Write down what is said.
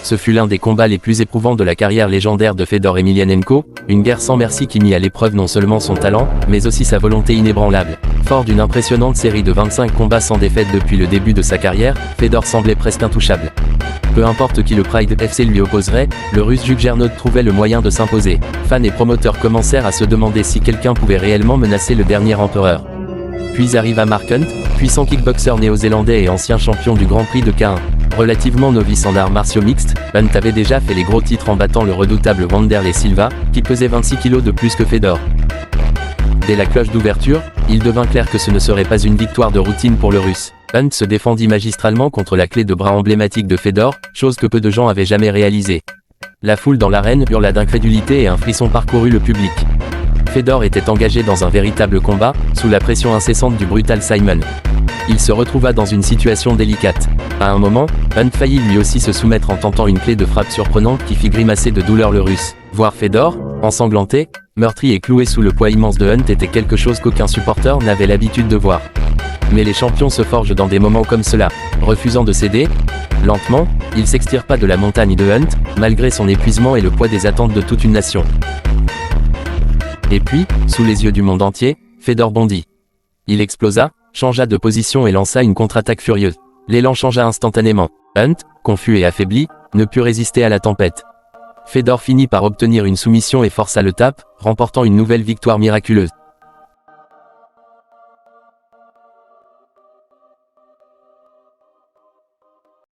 Ce fut l'un des combats les plus éprouvants de la carrière légendaire de Fedor Emelianenko, une guerre sans merci qui mit à l'épreuve non seulement son talent, mais aussi sa volonté inébranlable. Fort d'une impressionnante série de 25 combats sans défaite depuis le début de sa carrière, Fedor semblait presque intouchable. Peu importe qui le Pride FC lui opposerait, le Russe Juggernaut trouvait le moyen de s'imposer. Fans et promoteurs commencèrent à se demander si quelqu'un pouvait réellement menacer le dernier empereur. Puis arriva Mark Hunt, puissant kickboxer néo-zélandais et ancien champion du Grand Prix de K1. Relativement novice en arts martiaux mixtes, Hunt avait déjà fait les gros titres en battant le redoutable Wanderlei Silva, qui pesait 26 kg de plus que Fedor. Dès la cloche d'ouverture, il devint clair que ce ne serait pas une victoire de routine pour le Russe. Hunt se défendit magistralement contre la clé de bras emblématique de Fedor, chose que peu de gens avaient jamais réalisée. La foule dans l'arène hurla d'incrédulité et un frisson parcourut le public. Fedor était engagé dans un véritable combat, sous la pression incessante du brutal Simon. Il se retrouva dans une situation délicate. À un moment, Hunt faillit lui aussi se soumettre en tentant une clé de frappe surprenante qui fit grimacer de douleur le Russe. Voir Fedor, ensanglanté, meurtri et cloué sous le poids immense de Hunt était quelque chose qu'aucun supporter n'avait l'habitude de voir. Mais les champions se forgent dans des moments comme cela. Refusant de céder, lentement, il s'extirpa de la montagne de Hunt, malgré son épuisement et le poids des attentes de toute une nation. Et puis, sous les yeux du monde entier, Fedor bondit. Il explosa, changea de position et lança une contre-attaque furieuse. L'élan changea instantanément. Hunt, confus et affaibli, ne put résister à la tempête. Fedor finit par obtenir une soumission et força le tape, remportant une nouvelle victoire miraculeuse.